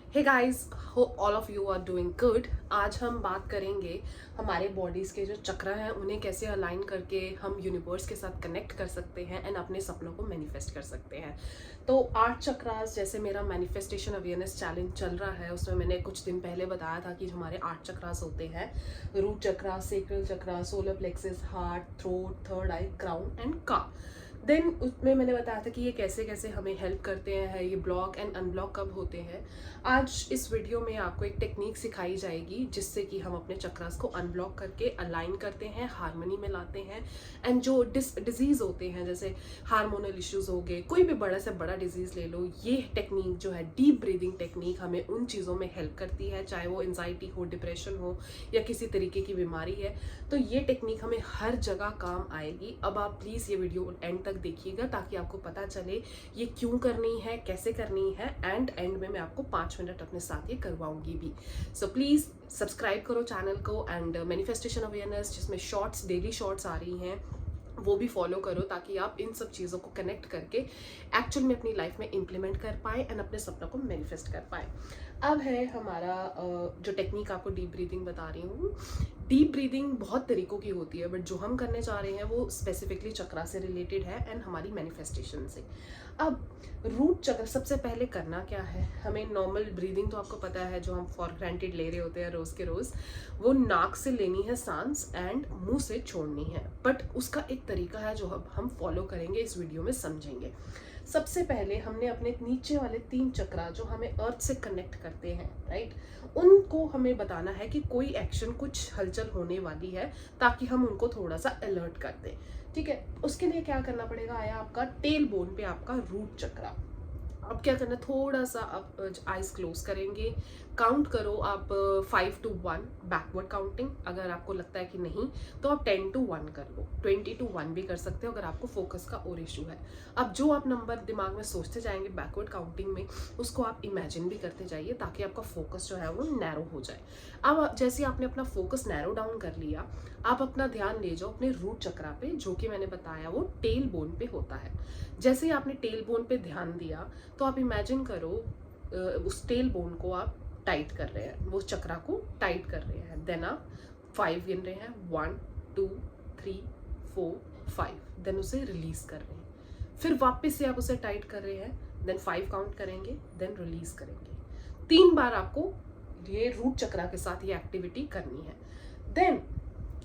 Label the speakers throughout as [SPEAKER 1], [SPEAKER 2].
[SPEAKER 1] Hey guys, hope all of you are doing good. आज हम बात करेंगे हमारे बॉडीज़ के जो चक्र हैं उन्हें कैसे अलाइन करके हम यूनिवर्स के साथ कनेक्ट कर सकते हैं एंड अपने सपनों को मैनिफेस्ट कर सकते हैं। तो 8 चक्रास, जैसे मेरा मैनिफेस्टेशन अवेयरनेस चैलेंज चल रहा है उसमें मैंने कुछ दिन पहले बताया था कि हमारे 8 चक्रास होते हैं। Root chakra, sacral chakra, solar plexus, heart, throat, third eye, crown end का। देन उसमें मैंने बताया था कि ये कैसे कैसे हमें हेल्प करते हैं, ये ब्लॉक एंड अनब्लॉक कब होते हैं। आज इस वीडियो में आपको एक टेक्निक सिखाई जाएगी जिससे कि हम अपने चक्रास को अनब्लॉक करके अलाइन करते हैं, हार्मनी में लाते हैं एंड जो डिजीज़ होते हैं जैसे हार्मोनल इश्यूज हो गए, कोई भी बड़ा से बड़ा डिजीज़ ले लो, ये टेक्निक जो है डीप ब्रीदिंग टेक्निक हमें उन चीज़ों में हेल्प करती है, चाहे वो एंजाइटी हो, डिप्रेशन हो या किसी तरीके की बीमारी है। तो ये टेक्निक हमें हर जगह काम आएगी। अब आप प्लीज़ ये वीडियो एंड तक देखिएगा ताकि आपको पता चले ये क्यों करनी है, कैसे करनी है एंड में मैं आपको 5 मिनट अपने साथ ये करवाऊंगी भी। सो प्लीज़ सब्सक्राइब करो चैनल को एंड मैनिफेस्टेशन अवेयरनेस जिसमें शॉर्ट्स, डेली शॉर्ट्स आ रही हैं, वो भी फॉलो करो ताकि आप इन सब चीज़ों को कनेक्ट करके एक्चुअल में अपनी लाइफ में इम्प्लीमेंट कर पाए एंड अपने सपनों को मैनिफेस्ट कर पाए। अब है हमारा जो टेक्निक आपको डीप ब्रीदिंग बता रही हूँ। डीप ब्रीदिंग बहुत तरीकों की होती है बट जो हम करने जा रहे हैं वो स्पेसिफिकली चक्रा से रिलेटेड है एंड हमारी मैनिफेस्टेशन से। अब रूट चक्र सबसे पहले करना क्या है, हमें नॉर्मल ब्रीदिंग तो आपको पता है जो हम फॉर ग्रांटेड ले रहे होते हैं रोज़ के रोज़, वो नाक से लेनी है सांस एंड मुंह से छोड़नी है। बट उसका एक तरीका है जो हम फॉलो करेंगे, इस वीडियो में समझेंगे। सबसे पहले हमने अपने नीचे वाले 3 चक्रा जो हमें अर्थ से कनेक्ट करते हैं, राइट, उनको हमें बताना है कि कोई एक्शन, कुछ हलचल होने वाली है ताकि हम उनको थोड़ा सा अलर्ट कर दें। ठीक है, उसके लिए क्या करना पड़ेगा, आया आपका टेल बोन पे आपका रूट चक्रा। अब क्या करना, थोड़ा सा आप आइज क्लोज करेंगे, काउंट करो आप 5 to 1 बैकवर्ड काउंटिंग। अगर आपको लगता है कि नहीं तो आप 10 to 1 कर लो, 20 to 1 भी कर सकते हो अगर आपको फोकस का और इशू है। अब जो आप नंबर दिमाग में सोचते जाएंगे बैकवर्ड काउंटिंग में, उसको आप इमेजिन भी करते जाइए ताकि आपका फोकस जो है वो नैरो हो जाए। अब जैसे आपने अपना फोकस नैरो डाउन कर लिया, आप अपना ध्यान ले जाओ अपने रूट चक्रा पे जो कि मैंने बताया वो टेल बोन पे होता है। जैसे ही आपने टेल बोन पे ध्यान दिया तो आप इमेजिन करो उस टेल बोन को आप टाइट कर रहे हैं, वो चक्रा को टाइट कर रहे हैं। देन आप 5 गिन रहे हैं, 1 2 3 4 5, देन उसे रिलीज कर रहे हैं। फिर वापस से आप उसे टाइट कर रहे हैं, देन 5 काउंट करेंगे, देन रिलीज करेंगे। 3 बार आपको ये रूट चक्रा के साथ ये एक्टिविटी करनी है। देन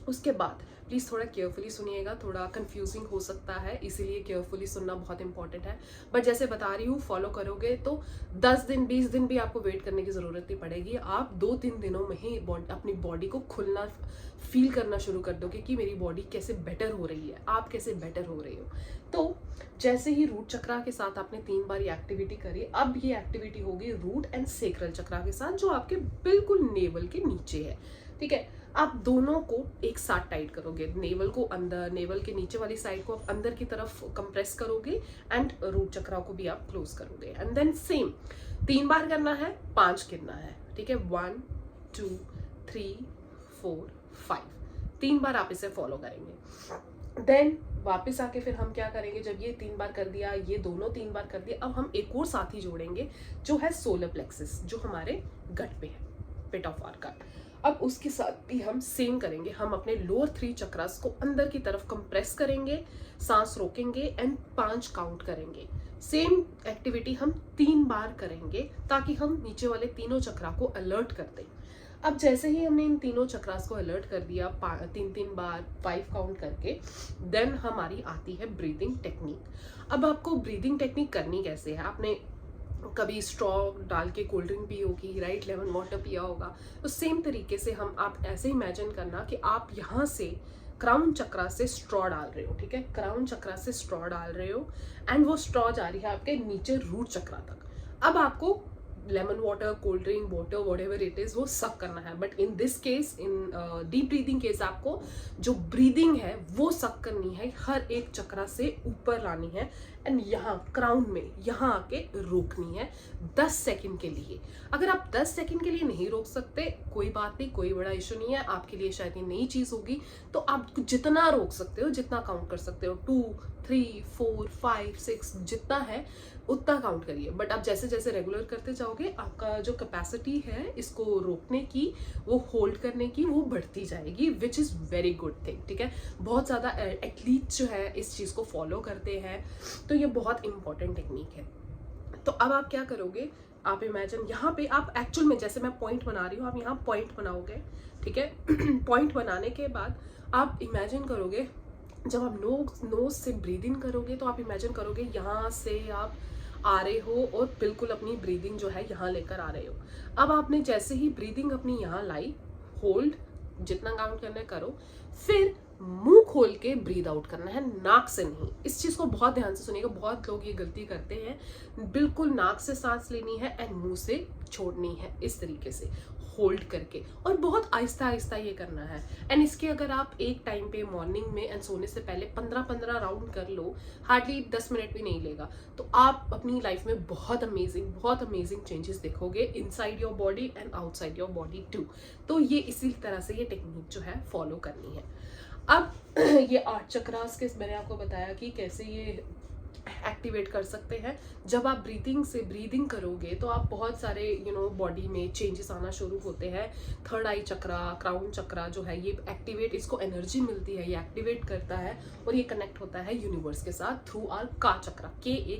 [SPEAKER 1] उसके बाद प्लीज़ थोड़ा केयरफुली सुनिएगा, थोड़ा कंफ्यूजिंग हो सकता है इसीलिए केयरफुली सुनना बहुत इंपॉर्टेंट है। बट जैसे बता रही हूँ फॉलो करोगे तो 10 दिन 20 दिन भी आपको वेट करने की ज़रूरत नहीं पड़ेगी। आप 2-3 दिनों में ही अपनी बॉडी को खुलना फील करना शुरू कर दोगे कि मेरी बॉडी कैसे बेटर हो रही है, आप कैसे बेटर हो रहे हो। तो जैसे ही रूट चक्रा के साथ आपने 3 बार ये एक्टिविटी करी, अब ये एक्टिविटी होगी रूट एंड सेक्रल चक्रा के साथ जो आपके बिल्कुल नेवल के नीचे है। ठीक है, आप दोनों को एक साथ टाइट करोगे, नेवल को अंदर, नेवल के नीचे वाली साइड को आप अंदर की तरफ कंप्रेस करोगे एंड रूट चक्रा को भी आप क्लोज करोगे। एंड देन सेम 3 बार करना है, 5 गिनना है। ठीक है, 1 2 3 4 5, 3 बार आप इसे फॉलो करेंगे। देन वापस आके फिर हम क्या करेंगे, जब ये 3 बार कर दिया, ये दोनों 3 बार कर दिया, अब हम एक और साथी जोड़ेंगे जो है सोलर प्लेक्सस, जो हमारे गट पे है, पिट ऑफ आवर गट। अब उसके साथ भी हम सेम करेंगे, हम अपने लोअर 3 चक्रास को अंदर की तरफ कंप्रेस करेंगे, सांस रोकेंगे एंड 5 काउंट करेंगे। सेम एक्टिविटी हम 3 बार करेंगे ताकि हम नीचे वाले तीनों चक्रा को अलर्ट कर दें। अब जैसे ही हमने इन तीनों चक्रास को अलर्ट कर दिया 3-3 बार 5 काउंट करके, देन हमारी आती है ब्रीदिंग टेक्निक। अब आपको ब्रीदिंग टेक्निक करनी कैसे है, आपने कभी स्ट्रॉ डाल के कोल्ड ड्रिंक पी होगी, राइट, लेमन वाटर पिया होगा, तो सेम तरीके से हम आप ऐसे इमेजिन करना कि आप यहाँ से क्राउन चक्रा से स्ट्रॉ डाल रहे हो। ठीक है, क्राउन चक्रा से स्ट्रॉ डाल रहे हो एंड वो स्ट्रॉ जा रही है आपके नीचे रूट चक्रा तक। अब आपको lemon water, cold drink, water, whatever it is, वो सक करना है। But in this case, in deep breathing case, आपको जो ब्रीदिंग है वो सक करनी है, हर एक चक्रा से ऊपर लानी है एंड यहाँ क्राउन में यहाँ आके रोकनी है 10 सेकंड के लिए। अगर आप 10 सेकंड के लिए नहीं रोक सकते, कोई बात नहीं, कोई बड़ा इशू नहीं है, आपके लिए शायद ये नई चीज़ होगी, तो आप जितना रोक सकते हो, जितना काउंट कर सकते हो, 2 3 4 5 6 जितना है उतना काउंट करिए। बट आप जैसे जैसे रेगुलर करते जाओगे, आपका जो कैपेसिटी है इसको रोकने की, वो होल्ड करने की, वो बढ़ती जाएगी, which is very good thing. ठीक है, बहुत ज़्यादा एथलीट जो है इस चीज़ को फॉलो करते हैं, तो ये बहुत इंपॉर्टेंट टेक्निक है। तो अब आप क्या करोगे, आप इमेजिन यहाँ पे आप एक्चुअल में, जैसे मैं पॉइंट बना रही हूँ, आप यहाँ पॉइंट बनाओगे। ठीक है, पॉइंट बनाने के बाद आप इमेजिन करोगे, जब आप नोज से ब्रीदिंग करोगे तो आप इमेजिन करोगे यहाँ से आप आ रहे हो और बिल्कुल अपनी ब्रीदिंग जो है यहाँ लेकर आ रहे हो। अब आपने जैसे ही ब्रीदिंग अपनी यहाँ लाई, होल्ड, जितना काउंट करना है करो, फिर मुंह खोल के ब्रीद आउट करना है, नाक से नहीं। इस चीज को बहुत ध्यान से सुनिएगा, बहुत लोग ये गलती करते हैं। बिल्कुल नाक से सांस लेनी है एंड मुंह से छोड़नी है, इस तरीके से होल्ड करके, और बहुत आहिस्ता आहिस्ता ये करना है। एंड इसके अगर आप एक टाइम पे मॉर्निंग में एंड सोने से पहले 15-15 राउंड कर लो, हार्डली 10 मिनट भी नहीं लेगा, तो आप अपनी लाइफ में बहुत अमेजिंग चेंजेस देखोगे, inside your body and outside your body too. तो ये इसी तरह से ये टेक्निक जो है फॉलो करनी है। अब ये 8 चक्रास के मैंने आपको बताया कि कैसे ये एक्टिवेट कर सकते हैं। जब आप ब्रीदिंग करोगे तो आप बहुत सारे बॉडी में चेंजेस आना शुरू होते हैं। थर्ड आई चक्रा, क्राउन चक्रा जो है ये एक्टिवेट, इसको एनर्जी मिलती है, ये एक्टिवेट करता है और ये कनेक्ट होता है यूनिवर्स के साथ थ्रू आर का चक्रा,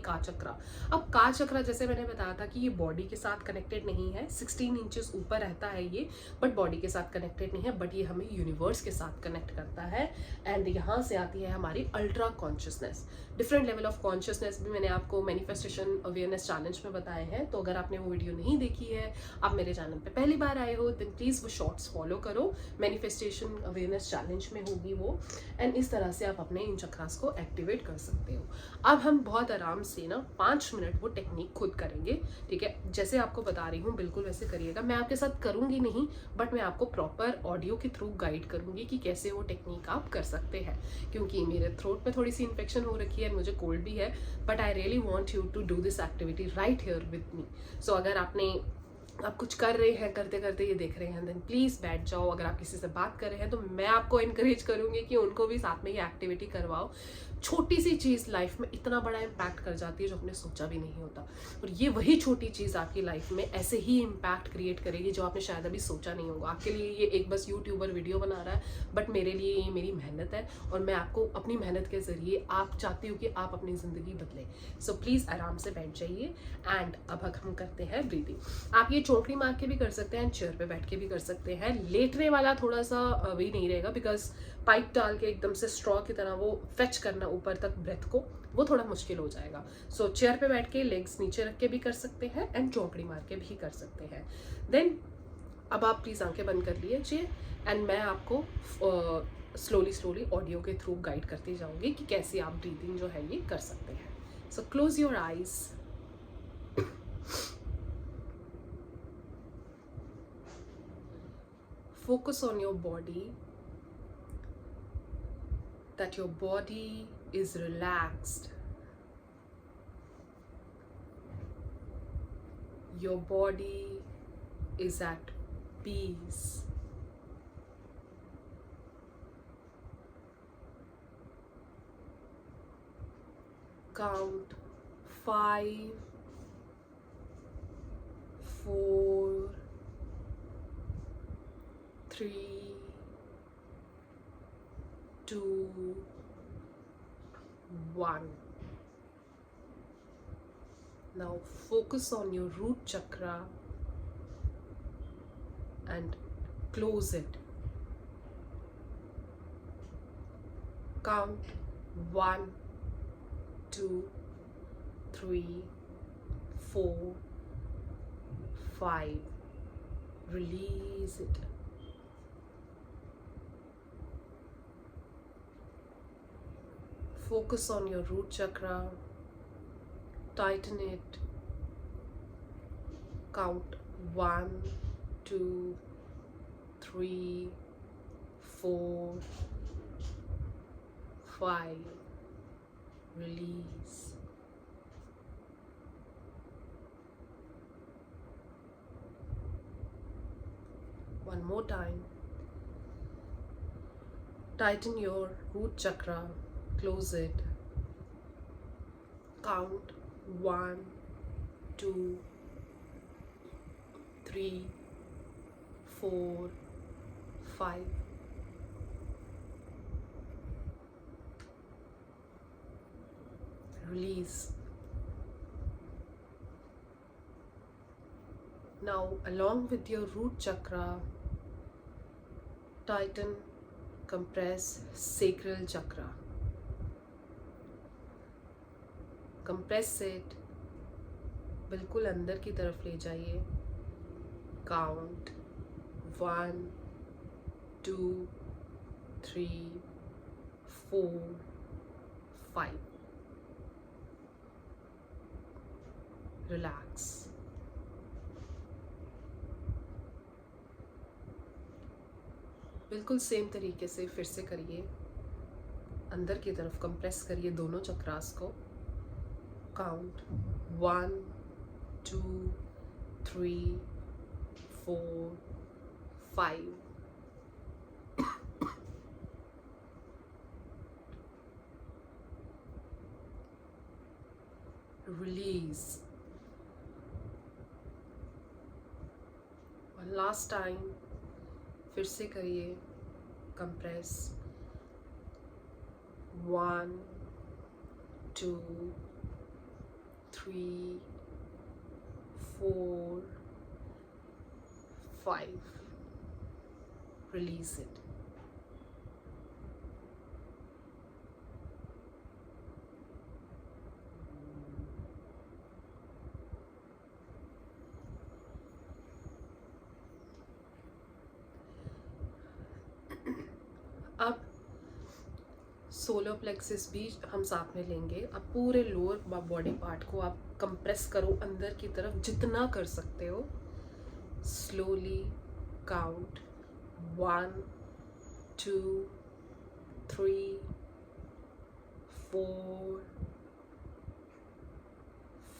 [SPEAKER 1] का चक्रा। अब का चक्रा जैसे मैंने बताया था कि ये बॉडी के साथ कनेक्टेड नहीं है, 16 इंचेस ऊपर रहता है ये, बट बॉडी के साथ कनेक्टेड नहीं है, बट ये हमें यूनिवर्स के साथ कनेक्ट करता है। एंड यहाँ से आती है हमारी ultra consciousness, different level of consciousness भी मैंने आपको मैनिफेस्टेशन अवेयरनेस चैलेंज में बताए हैं। तो अगर आपने वो वीडियो नहीं देखी है, आप मेरे चैनल पे पहली बार आए हो, देन प्लीज़ वो शॉर्ट्स फॉलो करो, मैनिफेस्टेशन अवेयरनेस चैलेंज में होगी वो। एंड इस तरह से आप अपने इन चक्रास को एक्टिवेट कर सकते हो। अब हम बहुत आराम से ना 5 मिनट वो टेक्निक खुद करेंगे। ठीक है, जैसे आपको बता रही हूँ बिल्कुल वैसे करिएगा। मैं आपके साथ करूँगी नहीं, बट मैं आपको प्रॉपर ऑडियो के थ्रू गाइड करूँगी कि कैसे वो टेक्निक आप कर सकते हैं। क्योंकि मेरे थ्रोट में थोड़ी सी इन्फेक्शन हो रखी है, मुझे कोल्ड भी है, but I really want you to do this activity right here with me. So अगर आप कुछ कर रहे हैं, करते करते ये देख रहे हैं, देन प्लीज़ बैठ जाओ। अगर आप किसी से बात कर रहे हैं तो मैं आपको इनकरेज करूँगी कि उनको भी साथ में ये एक्टिविटी करवाओ। छोटी सी चीज़ लाइफ में इतना बड़ा इम्पैक्ट कर जाती है जो आपने सोचा भी नहीं होता, और ये वही छोटी चीज़ आपकी लाइफ में ऐसे ही इम्पैक्ट क्रिएट करेगी जो आपने शायद अभी सोचा नहीं होगा। आपके लिए ये एक बस यूट्यूबर वीडियो बना रहा है, बट मेरे लिए ये मेरी मेहनत है, और मैं आपको अपनी मेहनत के ज़रिए आप चाहती हूँ कि आप अपनी ज़िंदगी बदलें। सो प्लीज़ आराम से बैठ जाइए। एंड अब हम करते हैं ब्रीदिंग। आप ये चौकड़ी मार के भी कर सकते हैं, चेयर पे बैठ के भी कर सकते हैं। लेटने वाला थोड़ा सा भी नहीं रहेगा, बिकॉज पाइप डाल के एकदम से स्ट्रॉ की तरह वो फेच करना ऊपर तक ब्रेथ को, वो थोड़ा मुश्किल हो जाएगा। सो चेयर पे बैठ के लेग्स नीचे रख के भी कर सकते हैं एंड चौकड़ी मार के भी कर सकते हैं। देन अब आप प्लीज़ आंखें बंद कर लीजिए एंड मैं आपको स्लोली ऑडियो के थ्रू गाइड करती जाऊंगी कि कैसे आप ब्रीदिंग जो है ये कर सकते हैं। So close your eyes. Focus on your body, that your body is relaxed. Your body is at peace. Count 5, 4, 3, 2, 1. Now focus on your root chakra and close it. Count 1, 2, 3, 4, 5. Release it. Focus on your root chakra. Tighten it. Count 1, 2, 3, 4, 5. Release. One more time. Tighten your root chakra, close it. Count 1, 2, 3, 4, 5. Release. Now, along with your root chakra, tighten, compress sacral chakra. Compress it, बिल्कुल अंदर की तरफ ले जाइए. Count 1, 2, 3, 4, 5. Relax. बिल्कुल same तरीके से फिर से करिए. अंदर की तरफ कंप्रेस करिए दोनों चक्रास को. काउंट 1, 2, 3, 4, 5. Release. और लास्ट टाइम फिर से करिए कंप्रेस. 1, 2, 3, 4, 5. Release it. अब सोलर प्लेक्सिस भी हम साथ में लेंगे. अब पूरे लोअर बॉडी पार्ट को आप कंप्रेस करो अंदर की तरफ जितना कर सकते हो. Slowly count 1, 2, 3, 4,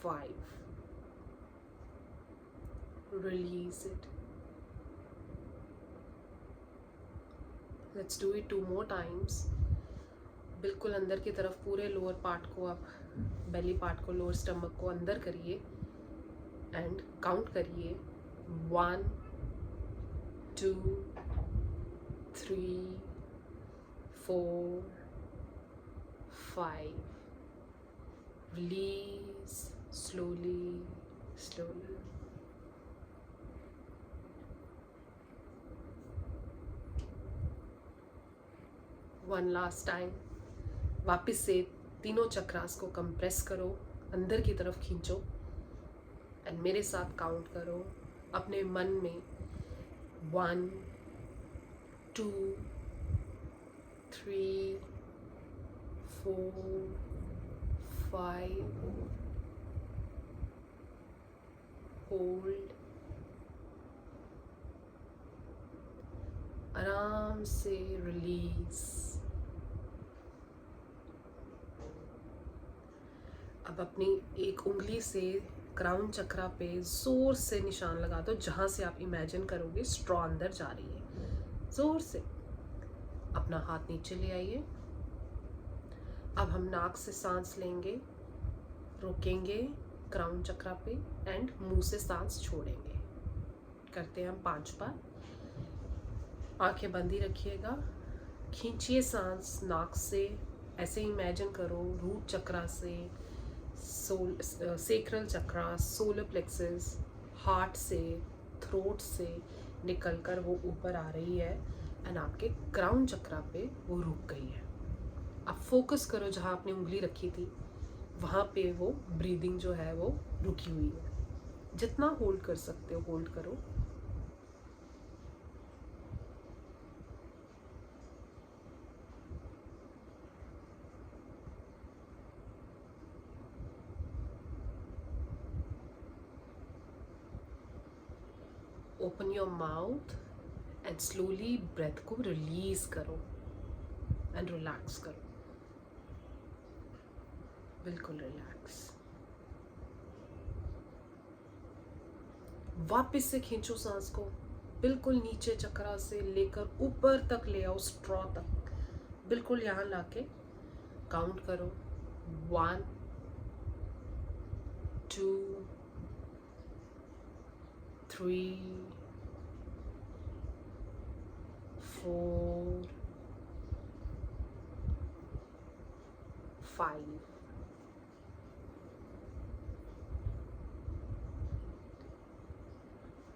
[SPEAKER 1] 5. Release it. Let's do it 2 more times. बिल्कुल अंदर की तरफ पूरे लोअर पार्ट को आप बेली पार्ट को लोअर स्टमक को अंदर करिए एंड काउंट करिए. 1, 2, 3, 4, 5. Release slowly, slowly. One last time. वापस से तीनों चक्रास को कंप्रेस करो, अंदर की तरफ खींचो एंड मेरे साथ काउंट करो अपने मन में. 1, 2, 3, 4, 5. होल्ड. आराम से रिलीज. अब अपनी एक उंगली से क्राउन चक्रा पे जोर से निशान लगा दो जहाँ से आप इमेजिन करोगे स्ट्रॉ अंदर जा रही है. जोर से अपना हाथ नीचे ले आइए. अब हम नाक से सांस लेंगे, रोकेंगे क्राउन चक्रा पे एंड मुंह से सांस छोड़ेंगे. करते हैं हम 5 बार. आंखें बंद ही रखिएगा. खींचिए सांस नाक से. ऐसे इमेजिन करो रूट चक्रा से, sacral chakra, solar plexus, heart से, थ्रोट से निकलकर वो ऊपर आ रही है एंड आपके क्राउन चक्रा पे वो रुक गई है. आप फोकस करो जहाँ आपने उंगली रखी थी वहाँ पे वो ब्रीदिंग जो है वो रुकी हुई है. जितना होल्ड कर सकते हो होल्ड करो. Open your mouth and slowly breath को रिलीज करो एंड रिलैक्स करो. बिल्कुल रिलैक्स. वापस से खींचो सांस को. बिल्कुल नीचे चक्रा से लेकर ऊपर तक ले आओ, स्ट्रॉ तक, बिल्कुल यहाँ लाके काउंट करो। 1 2 3 4 5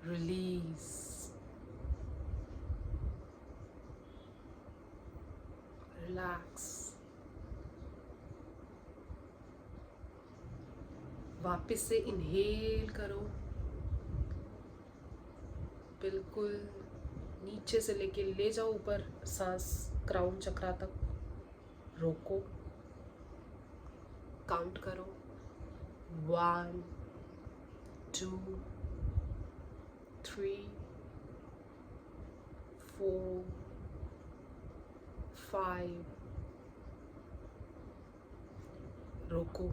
[SPEAKER 1] release, relax, वापस से इनहेल करो, बिल्कुल नीचे से लेके ले जाओ ऊपर सांस क्राउन चक्रा तक, रोको, काउंट करो। 1 2 3 4 5, रोको,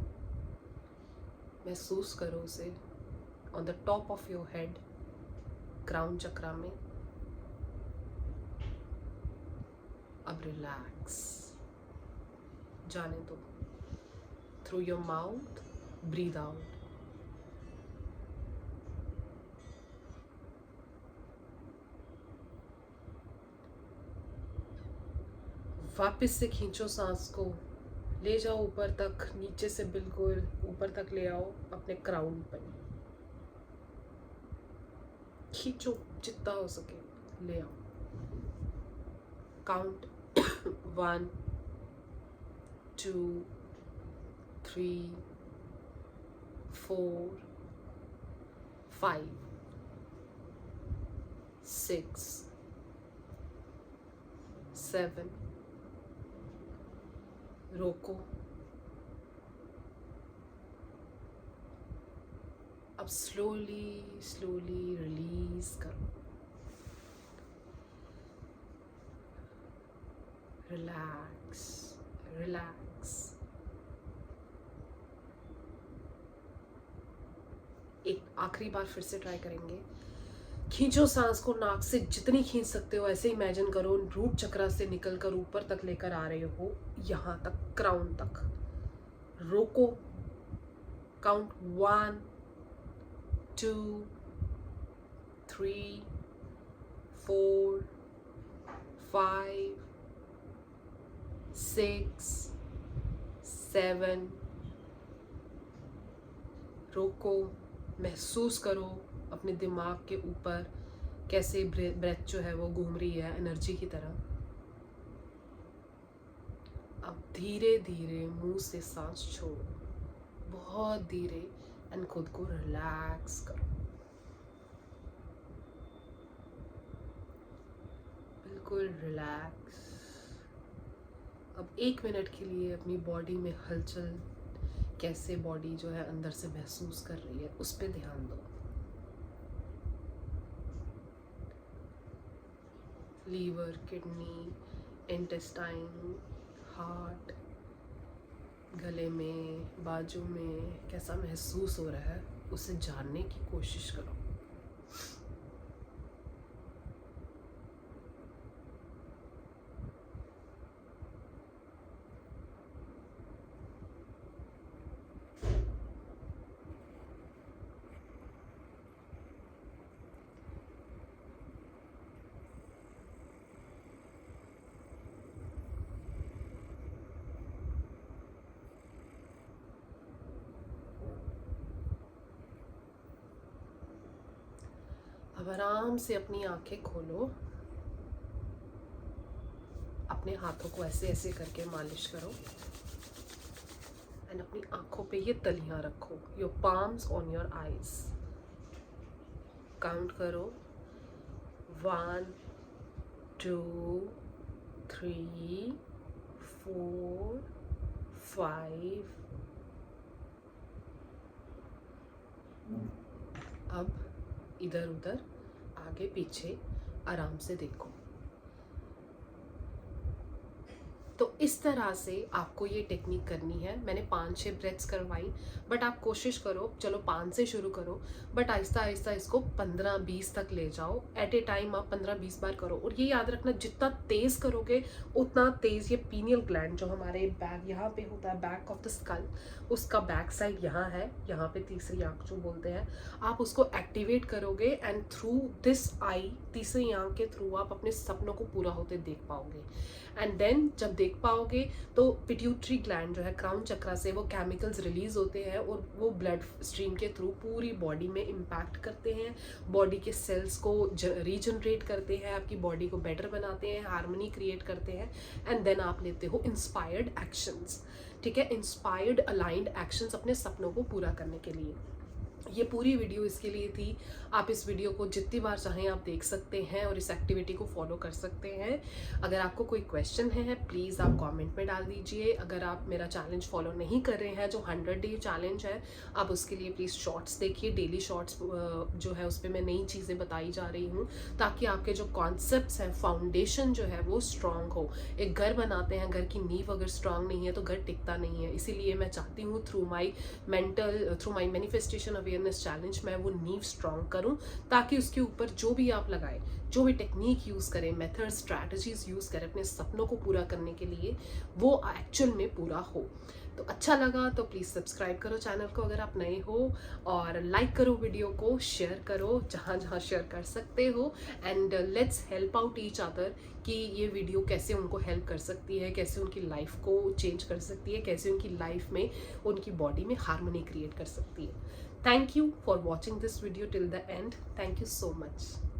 [SPEAKER 1] महसूस करो उसे on the top of your head, crown chakra में। अब रिलैक्स, जाने दो। Through your mouth breathe out. वापस से खींचो सांस को, ले जाओ ऊपर तक, नीचे से बिल्कुल ऊपर तक ले आओ अपने क्राउन पर, खींचो जितना हो सके, ले आओ। काउंट 1 2 3 4 5 6 7, रोको। अब स्लोली स्लोली रिलीज करो, रिलैक्स रिलैक्स। एक आखिरी बार फिर से ट्राई करेंगे। खींचो सांस को, नाक से जितनी खींच सकते हो ऐसे इमेजिन करो रूट चक्रा से निकलकर ऊपर तक लेकर आ रहे हो, यहाँ तक, क्राउन तक। रोको, काउंट 1 2 3 4 5 6 7, रोको, महसूस करो अपने दिमाग के ऊपर कैसे ब्रेथ जो है वो घूम रही है एनर्जी की तरह। अब धीरे धीरे मुंह से सांस छोड़ो, बहुत धीरे, एंड खुद को रिलैक्स करो, बिल्कुल रिलैक्स। अब 1 मिनट के लिए अपनी बॉडी में हलचल, कैसे बॉडी जो है अंदर से महसूस कर रही है, उस पर ध्यान दो। लीवर, किडनी, इंटेस्टाइन, हार्ट, गले में, बाजू में कैसा महसूस हो रहा है उसे जानने की कोशिश करो। अब आराम से अपनी आंखें खोलो, अपने हाथों को ऐसे ऐसे करके मालिश करो, एंड अपनी आंखों पे ये तलियां रखो, your palms on your eyes. Count करो 1 2 3 4 5। अब इधर उधर, आगे पीछे आराम से देखो। तो इस तरह से आपको ये टेक्निक करनी है। मैंने 5-6 ब्रेथ्स करवाई, बट आप कोशिश करो, चलो 5 से शुरू करो, बट आहिस्ता आहिस्ता इसको 15-20 तक ले जाओ। एट ए टाइम आप 15-20 बार करो। और ये याद रखना, जितना तेज़ करोगे उतना तेज़ ये पीनियल ग्लैंड जो हमारे बैक यहाँ पे होता है, बैक ऑफ द स्कल, उसका बैक साइड यहाँ है, यहाँ पे तीसरी आँख जो बोलते हैं, आप उसको एक्टिवेट करोगे एंड थ्रू दिस आई, तीसरी आँख के थ्रू आप अपने सपनों को पूरा होते देख पाओगे। एंड देन जब देख पाओगे तो पिट्यूटरी ग्लैंड जो है, क्राउन चक्रा से वो केमिकल्स रिलीज होते हैं और वो ब्लड स्ट्रीम के थ्रू पूरी बॉडी में इम्पैक्ट करते हैं, बॉडी के सेल्स को रीजनरेट करते हैं, आपकी बॉडी को बेटर बनाते हैं, हार्मनी क्रिएट करते हैं। एंड देन आप लेते हो इंस्पायर्ड एक्शंस, ठीक है, इंस्पायर्ड अलाइंड एक्शंस अपने सपनों को पूरा करने के लिए। ये पूरी वीडियो इसके लिए थी। आप इस वीडियो को जितनी बार चाहें आप देख सकते हैं और इस एक्टिविटी को फॉलो कर सकते हैं। अगर आपको कोई क्वेश्चन है प्लीज़ आप कमेंट में डाल दीजिए। अगर आप मेरा चैलेंज फॉलो नहीं कर रहे हैं, जो 100 डे चैलेंज है, आप उसके लिए प्लीज़ शॉर्ट्स देखिए। डेली शॉर्ट्स जो है उस पर मैं नई चीज़ें बताई जा रही हूँ, ताकि आपके जो कॉन्सेप्ट्स हैं, फाउंडेशन जो है वो स्ट्रांग हो। एक घर बनाते हैं, घर की नींव अगर स्ट्रांग नहीं है तो घर टिकता नहीं है। इसीलिए मैं चाहती हूँ through my manifestation awareness challenge मैं वो नींव स्ट्रांग करूं, ताकि उसके ऊपर जो भी आप लगाएं, जो भी टेक्निक यूज़ करें, मेथड, स्ट्रैटेजीज यूज़ करें अपने सपनों को पूरा करने के लिए, वो एक्चुअल में पूरा हो। तो अच्छा लगा तो प्लीज़ सब्सक्राइब करो चैनल को अगर आप नए हो, और लाइक करो वीडियो को, शेयर करो जहाँ जहाँ शेयर कर सकते हो। And let's help out each other कि ये वीडियो कैसे उनको हेल्प कर सकती है, कैसे उनकी लाइफ को चेंज कर सकती है, कैसे उनकी लाइफ में, उनकी बॉडी में हार्मनी क्रिएट कर सकती है। Thank you for watching this video till the end. Thank you so much.